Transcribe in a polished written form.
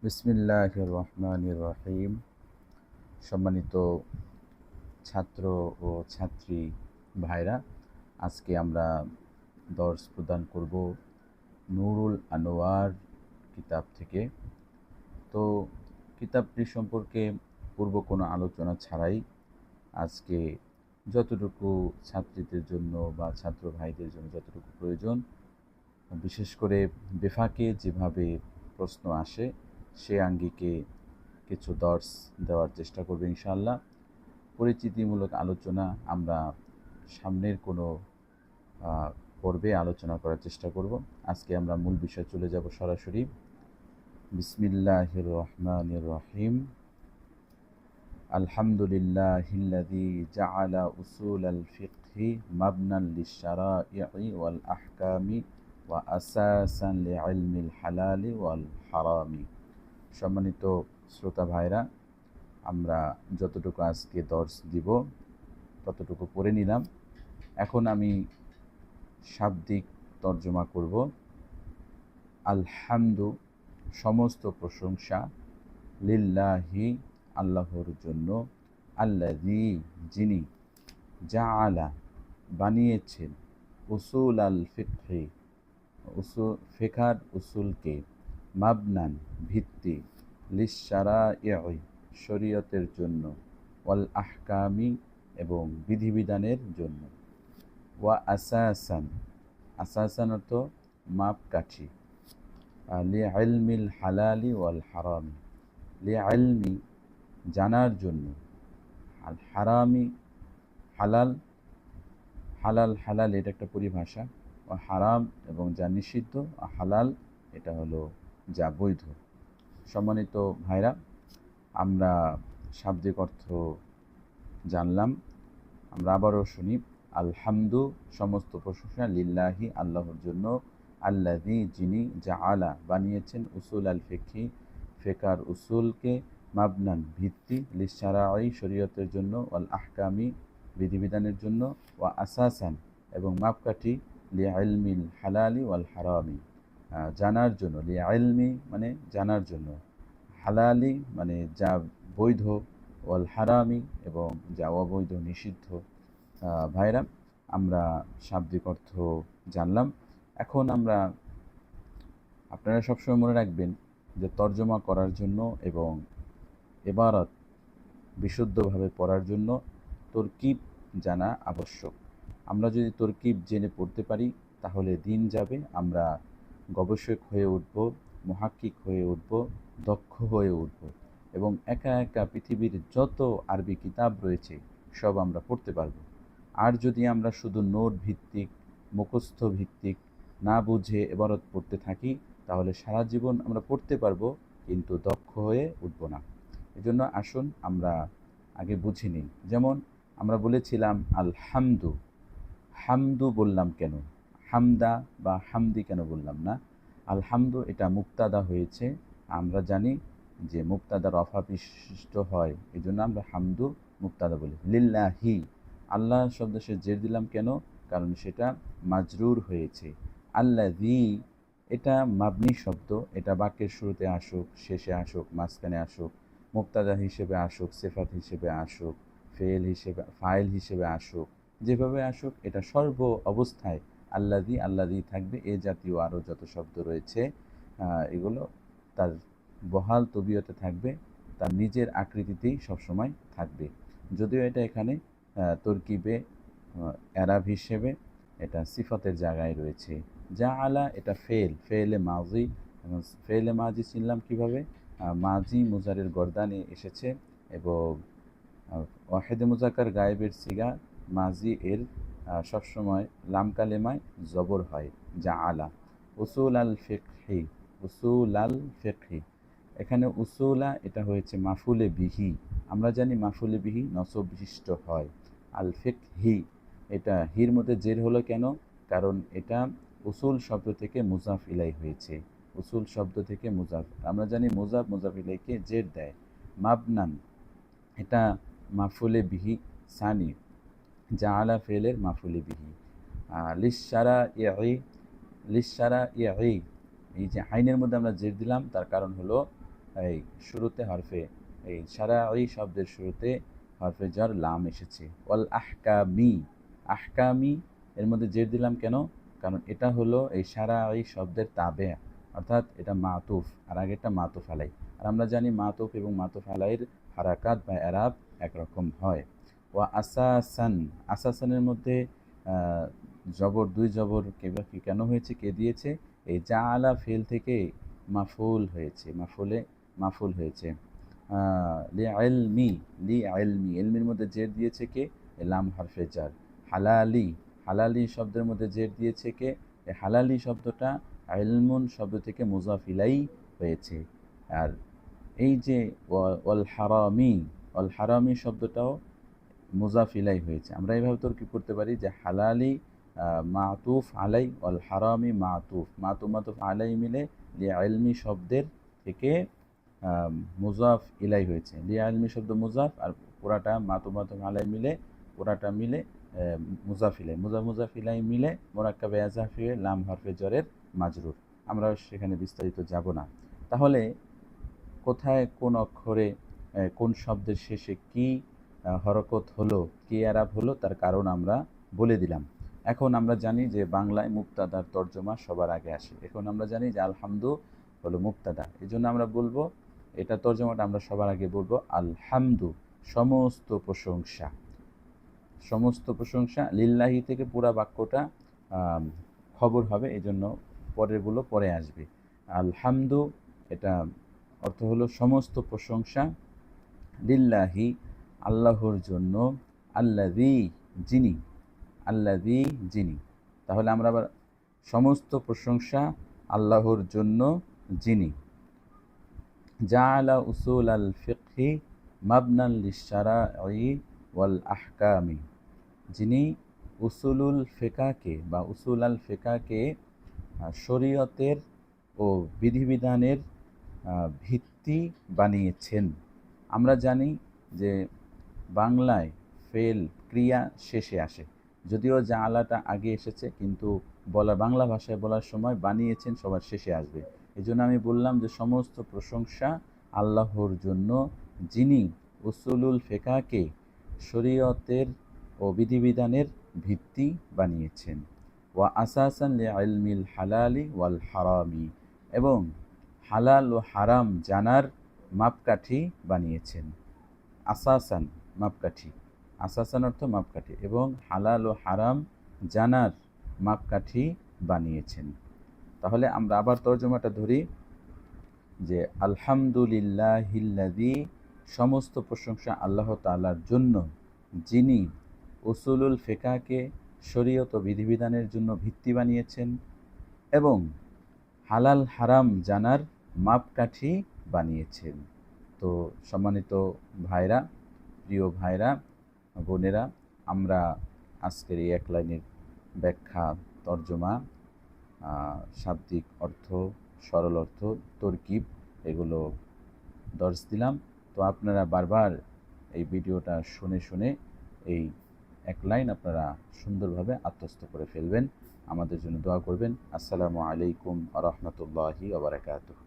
বিসমিল্লাহির রহমানির রহিম। সম্মানিত ছাত্র ও ছাত্রী ভাইরা, আজকে আমরা দর্স প্রদান করব নুরুল আনোয়ার কিতাব থেকে। তো কিতাবটি সম্পর্কে পূর্ব কোনো আলোচনা ছাড়াই আজকে যতটুকু ছাত্রীদের জন্য বা ছাত্র ভাইদের জন্য যতটুকু প্রয়োজন, বিশেষ করে বেফাকে যেভাবে প্রশ্ন আসে সে আঙ্গিকে কিছু দর্স দেওয়ার চেষ্টা করবে ইনশাআল্লাহ। পরিচিতিমূলক আলোচনা আমরা সামনের কোনো পর্বে আলোচনা করার চেষ্টা করব। আজকে আমরা মূল বিষয়ে চলে যাব সরাসরি। বিসমিল্লাহির রহমানির রহিম। আলহামদুলিল্লাহিল্লাযী জাআলা উসুলাল ফিকহি মাবনান লিশ-শারাই'i ওয়াল আহকামি ওয়া আসাসান লি'ইলমিল হালালি ওয়াল হারামি। সম্মানিত শ্রোতা ভাইরা, আমরা যতটুকু আজকে দর্স দিব ততটুকু পড়ে নিলাম। এখন আমি শাব্দিক তর্জমা করব। আলহামদু, সমস্ত প্রশংসা, লিল্লাহি, আল্লাহর জন্য, আল্লাযী, যিনি, জাআলা, বানিয়েছেন, উসুল আল ফিকহি, ফিকহার উসুলকে, মাবনান, ভিত্তি, লিশ-শারাই'i, শরীয়তের জন্য, ওয়াল আহকামি, এবং বিধিবিধানের জন্য, ওয়া আসাসান, আসাসান অর্থ মাপকাঠি, লি'ইলমিল হালালি ওয়াল হারামি, লি'ইলমি, জানার জন্য, আল হারামি, হালাল, হালাল হালাল এটা একটা পরিভাষা, ও হারাম এবং যা নিষিদ্ধ, হালাল এটা হলো যা বৈধ। সম্মানিত ভাইরা, আমরা শাব্দিক অর্থ জানলাম। আমরা আবারও শুনি। আলহামদু, সমস্ত প্রশংসা, লিল্লাহি, আল্লাহর জন্য, আল্লাযী, যিনি, জাআলা, বানিয়েছেন, উসুল আল ফিকহি, ফিকহার উসুলকে, মাবনান, ভিত্তি, লিশ-শারাই'i, শরীয়তের জন্য, ওয়াল আহকামি, বিধিবিধানের জন্য, ওয়া আসাসান, এবং মাপকাঠি, লি'ইলমিল হালালি ওয়াল হারামি, জানার জন্য, লি'ইলমি মানে জানার জন্য, হালালি মানে যা বৈধ, ওয়াল হারামি এবং যা অবৈধ নিষিদ্ধ। ভাইরা, আমরা শাব্দিক অর্থ জানলাম। এখন আমরা, আপনারা সবসময় মনে রাখবেন যে তর্জমা করার জন্য এবং ইবারত বিশুদ্ধভাবে পড়ার জন্য তরকিব জানা আবশ্যক। আমরা যদি তরকিব জেনে পড়তে পারি তাহলে দিন যাবে, আমরা গবেষক হয়ে উঠব, মুহাক্কিক হয়ে উঠব, দক্ষ হয়ে উঠব, এবং একা একা পৃথিবীর যত আরবি কিতাব রয়েছে সব আমরা পড়তে পারবো। আর যদি আমরা শুধু নোট ভিত্তিক, মুখস্থ ভিত্তিক, না বুঝে ইবারত পড়তে থাকি তাহলে সারা জীবন আমরা পড়তে পারবো কিন্তু দক্ষ হয়ে উঠব না। এজন্য আসুন আমরা আগে বুঝে নিই। যেমন আমরা বলেছিলাম আলহামদু, হামদু বললাম কেন, হামদা বা হামদি কেন বললাম না? আলহামদু এটা মুক্তাদা হয়েছে, আমরা জানি যে মুক্তাদা রফা বিশিষ্ট হয়, এই জন্য আমরা হামদু মুক্তাদা বলি। লিল্লাহি, আল্লাহ শব্দ সে জের দিলাম কেন? কারণ সেটা মাজরুর হয়েছে। আল্লাযী, এটা মাবনি শব্দ, এটা বাক্যের শুরুতে আসুক, শেষে আসুক, মাঝখানে আসুক, মুক্তাদা হিসেবে আসুক, সিফাত হিসেবে আসুক, ফেল হিসেবে, ফাইল হিসেবে আসুক, যেভাবে আসুক এটা সর্ব অবস্থায় আল্লাযী আল্লাযী থাকবে। এ জাতীয় আরও যত শব্দ রয়েছে এগুলো তার বহাল তবিয়তে থাকবে, তার নিজের আকৃতিতেই সবসময় থাকবে। যদিও এটা এখানে তরকিবে এরাব হিসেবে এটা সিফাতের জায়গায় রয়েছে। জাআলা এটা ফেলে মাজি, ফেলে মাজি চিনলাম কীভাবে? মাজি মুজারের গর্দানে এসেছে এবং ওয়াহেদে মুজাক্কার গায়েবের সিগা মাজি এর সবসময় লাম কালেমায় জবর হয়, জাআলা। উসুল আল ফিকহি, উসুল আল ফিকহি, এখানে উসুলা এটা হয়েছে মাফুলে বিহি, আমরা জানি মাফুলে বিহি নসব বিশিষ্ট হয়। আল ফিকহি, এটা হির মধ্যে জের হলো কেন? কারণ এটা উসুল শব্দ থেকে মুজাফ ইলাই হয়েছে, উসুল শব্দ থেকে মুজাফ, আমরা জানি মুজাফ মুজাফ ইলাইকে জের দেয়। মাবনান, এটা মাফুলে বিহি সানি, জাআলা ফেলের মাফুলে বিহি। লিশ-শারাই'i, লিশ-শারাই'i, এই যে আইনের মধ্যে আমরা জের দিলাম তার কারণ হলো এই শুরুতে হরফে এই শারাঈ শব্দের শুরুতে হরফে জার লাম এসেছে। ওয়াল আহকামি, আহকামি এর মধ্যে জের দিলাম কেন? কারণ এটা হলো এই শারাঈ শব্দের তাবে, অর্থাৎ এটা মাতুফ, আর আগেরটা মাতুফ আলাই। আর আমরা জানি মাতুফ এবং মাতুফ আলাইয়ের হারাকাত বা এরাব একরকম হয়। ওয়া আসাসান, আসাসানের মধ্যে জবর, দুই জবর কি কেন হয়েছে, কে দিয়েছে? এই জাআলা ফেল থেকে মাফুল হয়েছে, মাফুল হয়েছে। লিইলমি, লিইলমি, ইলমির মধ্যে জের দিয়েছে কে? লাম হরফে জার। হালালি, হালালি শব্দের মধ্যে জের দিয়েছে কে? এই হালালি শব্দটা ইলমুন শব্দ থেকে মুজাফ ইলাই হয়েছে। আর এই যে ওয়াল হারামি, ওয়াল হারামি শব্দটাও মুজাফ ইলাই হয়েছে। আমরা এইভাবে তর্কিব করতে পারি যে হালালি মাতুফ আলাই, ওয়াল হারামি মাতুফ, মাতুফ আলাই মিলে লিইলমি শব্দের থেকে মুজাফ ইলাই হয়েছে। লিইলমি শব্দ মুজাফ, আর পুরাটা মাতুফ আলাই মিলে, পুরাটা মিলে মুজাফ ইলাই, মুজাফ ইলাই মিলে মোরাক্কাবে আজাফি হয়ে লাম হরফে জরের মাজরুর। আমরা সেখানে বিস্তারিত যাব না। তাহলে কোথায় কোন অক্ষরে কোন শব্দের শেষে কি হরকত হলো, কি এরাব হলো, তার কারণ আমরা বলে দিলাম। এখন আমরা জানি যে বাংলায় মুক্তাদার তর্জমা সবার আগে আসে। এখন আমরা জানি যে আলহামদু হলো মুক্তাদা, এই জন্য আমরা বলবো, এটা তর্জমাটা আমরা সবার আগে বলবো আলহামদু, সমস্ত প্রশংসা, সমস্ত প্রশংসা। লিল্লাহি থেকে পুরা বাক্যটা খবর হবে, এই জন্য পরেরগুলো পরে আসবে। আলহামদু এটা অর্থ হলো সমস্ত প্রশংসা, লিল্লাহি আল্লাহর জন্য, আল্লাযী যিনি, আল্লাযী যিনি। তাহলে আমরা আবার সমস্ত প্রশংসা আল্লাহর জন্য যিনি। জাআলা উসুল আল ফিকহি মাবনান লিশ-শারাঈ ওয়াল আহকামি, যিনি উসুলুল ফিকাহকে বা উসুল আল ফিকাহকে শরীয়তের ও বিধিবিধানের ভিত্তি বানিয়েছেন। আমরা জানি যে বাংলায় ফেল ক্রিয়া শেষে আসে, যদিও জাআলাটা আগে এসেছে, কিন্তু বাংলা ভাষায় বলার সময় বানিয়েছেন সবার শেষে আসবে। এই জন্য আমি বললাম যে সমস্ত প্রশংসা আল্লাহর জন্য, যিনি উসুলুল ফিকাহকে শরীয়তের ও বিধিবিধানের ভিত্তি বানিয়েছেন। ওয়া আসাসান লিইলমিল হালালি ওয়াল হারামি, এবং হালাল ও হারাম জানার মাপকাঠি বানিয়েছেন। আসাসান মাপকাঠি, আসাসান অর্থ মাপকাঠি, এবং হালাল ও হারাম জানার মাপকাঠি বানিয়েছেন। তাহলে আমরা আবার তর্জমাটা ধরি যে আলহামদুলিল্লাহিল্লাযী, সমস্ত প্রশংসা আল্লাহ তাআলার জন্য, যিনি উসুলুল ফিকাহকে শরীয়ত ও বিধিবিধানের জন্য ভিত্তি বানিয়েছেন এবং হালাল হারাম জানার মাপকাঠি বানিয়েছেন। তো সম্মানিত ভাইরা, প্রিয় ভাইরা, বোনেরা, আমরা আজকের এই এক লাইনের ব্যাখ্যা, তর্জমা, শাব্দিক অর্থ, সরল অর্থ, তরকিব, এগুলো দর্শ দিলাম। তো আপনারা বারবার এই ভিডিওটা শুনে শুনে এই এক লাইন আপনারা সুন্দরভাবে আত্মস্থ করে ফেলবেন। আমাদের জন্য দোয়া করবেন। আসসালামু আলাইকুম ওয়া রাহমাতুল্লাহি ওয়া বারাকাতুহু।